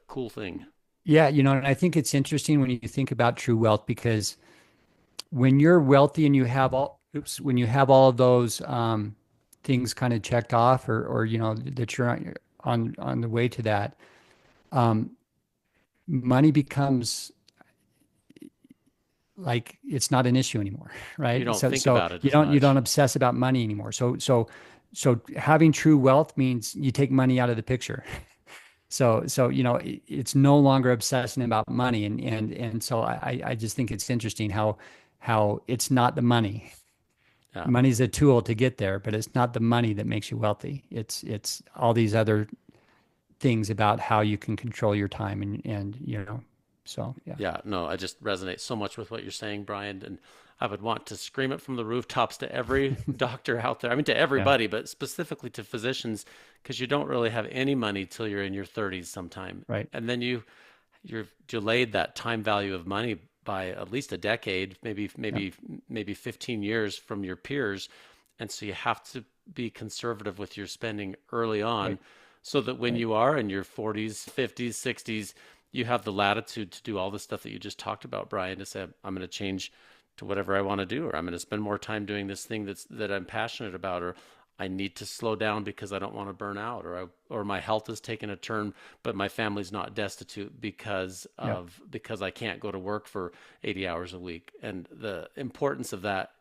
cool thing. Yeah, you know, and I think it's interesting when you think about true wealth because when you're wealthy and you have when you have all of those things kind of checked off or you know that you're on the way to that, um, money becomes like it's not an issue anymore, You right? don't So think so about it you as don't much. obsess about money anymore. So having true wealth means you take money out of the picture. So you know it's no longer obsessing about money, and so I just think it's interesting how it's not the money. Yeah. Money's a tool to get there, but it's not the money that makes you wealthy. It's all these other things about how you can control your time and so yeah. Yeah, no, I just resonate so much with what you're saying, Brian, and I would want to scream it from the rooftops to every doctor out there. I mean, to Yeah. everybody, but specifically to physicians, because you don't really have any money till you're in your 30s sometime, Right. and then you've delayed that time value of money by at least a decade, Yeah. maybe 15 years from your peers, and so you have to be conservative with your spending early on, Right. so that when Right. you are in your 40s, 50s, 60s, you have the latitude to do all the stuff that you just talked about, Brian, to say, I'm going to change to whatever I want to do, or I'm going to spend more time doing this thing that I'm passionate about, or I need to slow down because I don't want to burn out, or my health has taken a turn, but my family's not destitute Yeah. because I can't go to work for 80 hours a week. And the importance of that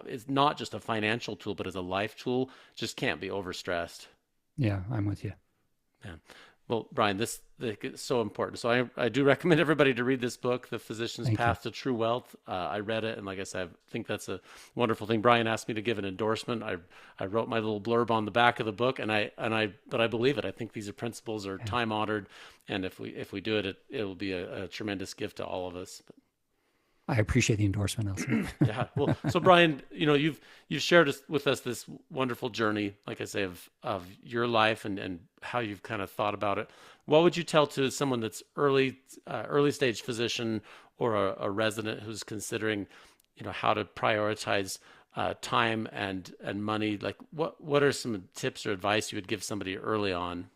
is not just a financial tool, but as a life tool, just can't be overstressed. Yeah. I'm with you. Yeah. Well, Brian, this is so important. So I do recommend everybody to read this book, The Physician's Thank you. Path to True Wealth. I read it, and like I said, I think that's a wonderful thing. Brian asked me to give an endorsement. I wrote my little blurb on the back of the book, but I believe it. I think these are principles are Yeah. time honored, and if we do it, it will be a tremendous gift to all of us. I appreciate the endorsement, Elsie. Yeah. Well, so Brian, you've shared with us this wonderful journey, like I say, of your life and how you've kind of thought about it. What would you tell to someone that's early stage physician or a resident who's considering, how to prioritize time and money? Like, what are some tips or advice you would give somebody early on?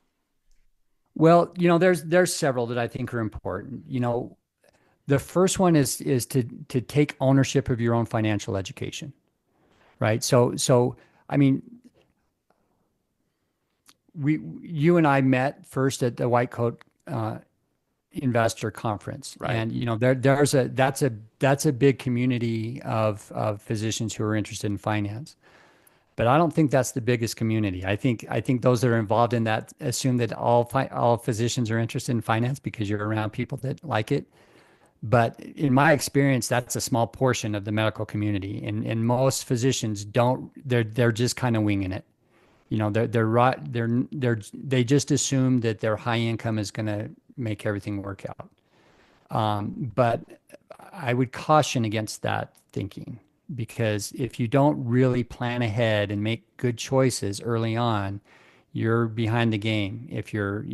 Well, there's several that I think are important. The first one is to take ownership of your own financial education, right? So I mean, you and I met first at the White Coat Investor Conference, Right. and that's a big community of physicians who are interested in finance. But I don't think that's the biggest community. I think those that are involved in that assume that all physicians are interested in finance because you're around people that like it. But in my experience, that's a small portion of the medical community, and most physicians don't. They're just kind of winging it. They're right. They just assume that their high income is going to make everything work out. But I would caution against that thinking because if you don't really plan ahead and make good choices early on, you're behind the game. If you're,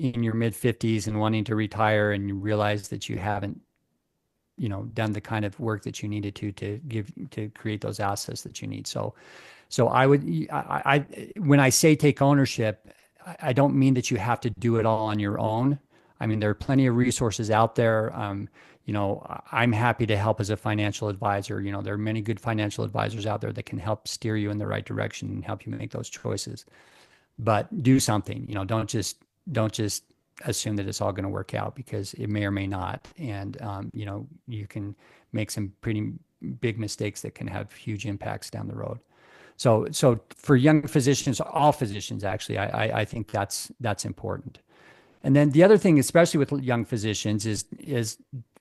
in your mid 50s and wanting to retire and you realize that you haven't, done the kind of work that you needed to create those assets that you need. So when I say take ownership, I don't mean that you have to do it all on your own. I mean, there are plenty of resources out there. I'm happy to help as a financial advisor. There are many good financial advisors out there that can help steer you in the right direction and help you make those choices. But do something. Don't just assume that it's all going to work out because it may or may not. And you can make some pretty big mistakes that can have huge impacts down the road. So for young physicians, all physicians actually, I think that's important. And then the other thing, especially with young physicians, is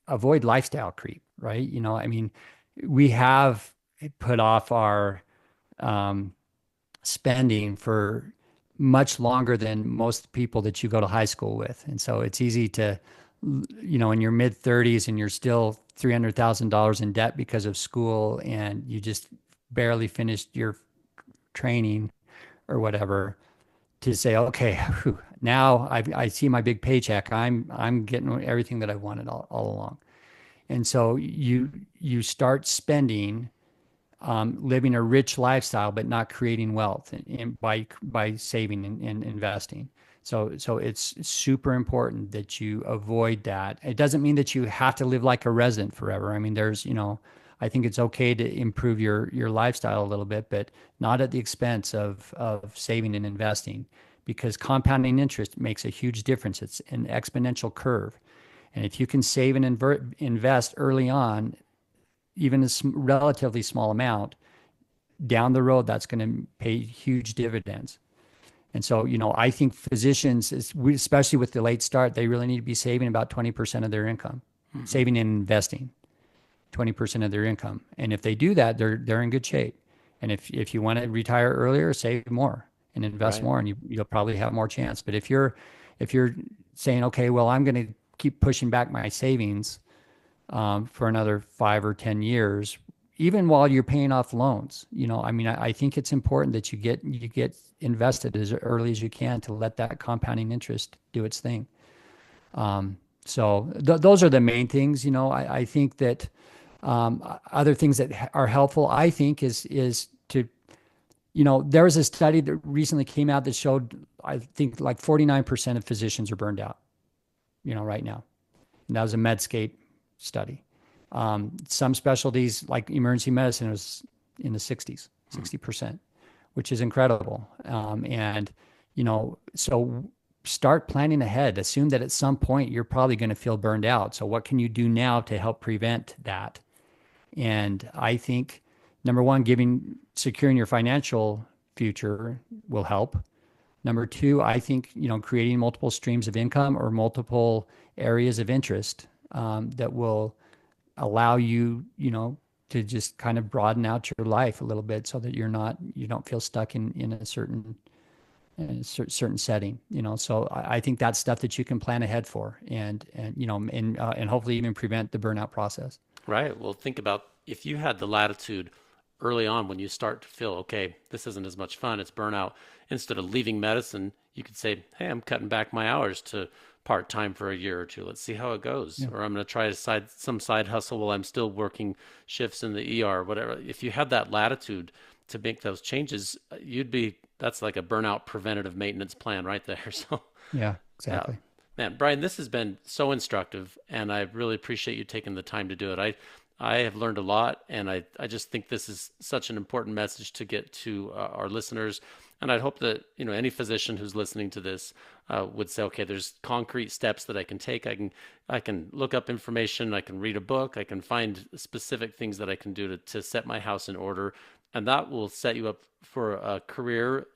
avoid lifestyle creep, right? I mean, we have put off our spending for much longer than most people that you go to high school with, and so it's easy to, in your mid 30s and you're still $300,000 in debt because of school, and you just barely finished your training or whatever to say, okay, whew, now I see my big paycheck. I'm getting everything that I wanted all along. And so you start spending, living a rich lifestyle, but not creating wealth by saving and investing. So it's super important that you avoid that. It doesn't mean that you have to live like a resident forever. I mean, I think it's okay to improve your lifestyle a little bit, but not at the expense of saving and investing, because compounding interest makes a huge difference. It's an exponential curve. And if you can save and invest early on, even a relatively small amount, down the road, that's going to pay huge dividends. And so, I think physicians, especially with the late start, they really need to be saving about 20% of their income, Mm-hmm. saving and investing. 20% of their income. And if they do that, they're in good shape. And if you want to retire earlier, save more and invest Right. more, and you'll probably have more chance. But if you're saying, okay, well, I'm going to keep pushing back my savings for another 5 or 10 years, even while you're paying off loans, I mean, I think it's important that you get invested as early as you can to let that compounding interest do its thing. So those are the main things. I think that other things that are helpful, I think, is to, there was a study that recently came out that showed, I think, like 49% of physicians are burned out, right now. And that was a Medscape study. Some specialties like emergency medicine was in the 60s, 60%, which is incredible. And, so start planning ahead. Assume that at some point you're probably going to feel burned out. So what can you do now to help prevent that? And I think number one, securing your financial future will help. Number two, I think, creating multiple streams of income or multiple areas of interest that will allow you, to just kind of broaden out your life a little bit so that you don't feel stuck in a certain setting, So I think that's stuff that you can plan ahead for and hopefully even prevent the burnout process. Right. Well, think about if you had the latitude early on when you start to feel, okay, this isn't as much fun, it's burnout. Instead of leaving medicine, you could say, hey, I'm cutting back my hours to part-time for a year or two. Let's see how it goes. Yeah. Or I'm going to try some side hustle while I'm still working shifts in the ER, whatever. If you had that latitude to make those changes, that's like a burnout preventative maintenance plan right there. So yeah, exactly. Man, Bryan, this has been so instructive, and I really appreciate you taking the time to do it. I have learned a lot, and I just think this is such an important message to get to our listeners. And I'd hope that any physician who's listening to this would say, okay, there's concrete steps that I can take. I can look up information. I can read a book. I can find specific things that I can do to set my house in order, and that will set you up for a career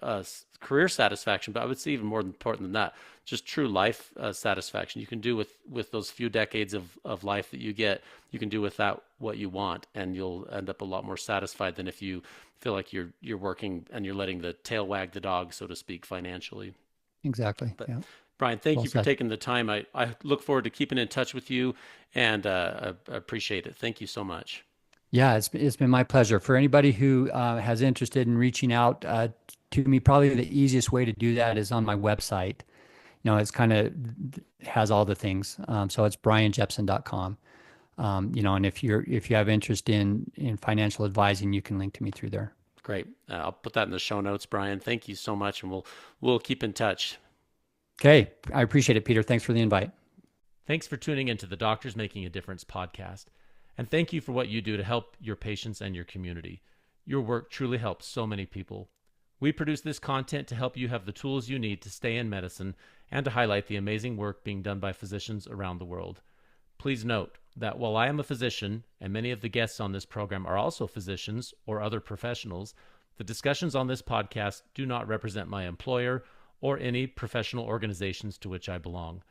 satisfaction. But I would say even more important than that, just true life satisfaction. You can do with those few decades of life that you get, you can do with that what you want, and you'll end up a lot more satisfied than if you feel like you're working and you're letting the tail wag the dog, so to speak, financially. Exactly. But yeah. Bryan, thank you for taking the time. I look forward to keeping in touch with you, and I appreciate it. Thank you so much. Yeah, it's been my pleasure. For anybody who has interested in reaching out to me, probably the easiest way to do that is on my website. It's kind of has all the things. So it's bryanjepson.com. And if you have interest in financial advising, you can link to me through there. Great. I'll put that in the show notes, Bryan. Thank you so much, and we'll keep in touch. Okay, I appreciate it, Peter. Thanks for the invite. Thanks for tuning into the Doctors Making a Difference podcast. And thank you for what you do to help your patients and your community. Your work truly helps so many people. We produce this content to help you have the tools you need to stay in medicine and to highlight the amazing work being done by physicians around the world. Please note that while I am a physician, and many of the guests on this program are also physicians or other professionals, the discussions on this podcast do not represent my employer or any professional organizations to which I belong.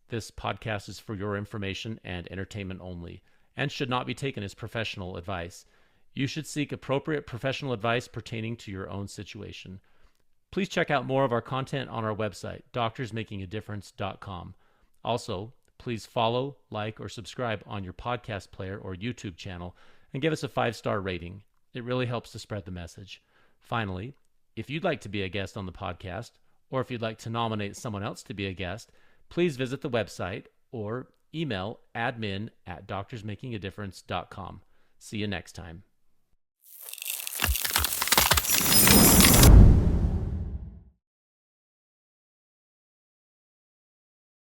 This podcast is for your information and entertainment only, and should not be taken as professional advice. You should seek appropriate professional advice pertaining to your own situation. Please check out more of our content on our website, doctorsmakingadifference.com. Also, please follow, like, or subscribe on your podcast player or YouTube channel, and give us a 5-star rating. It really helps to spread the message. Finally, if you'd like to be a guest on the podcast, or if you'd like to nominate someone else to be a guest, please visit the website or email admin@doctorsmakingadifference.com. See you next time.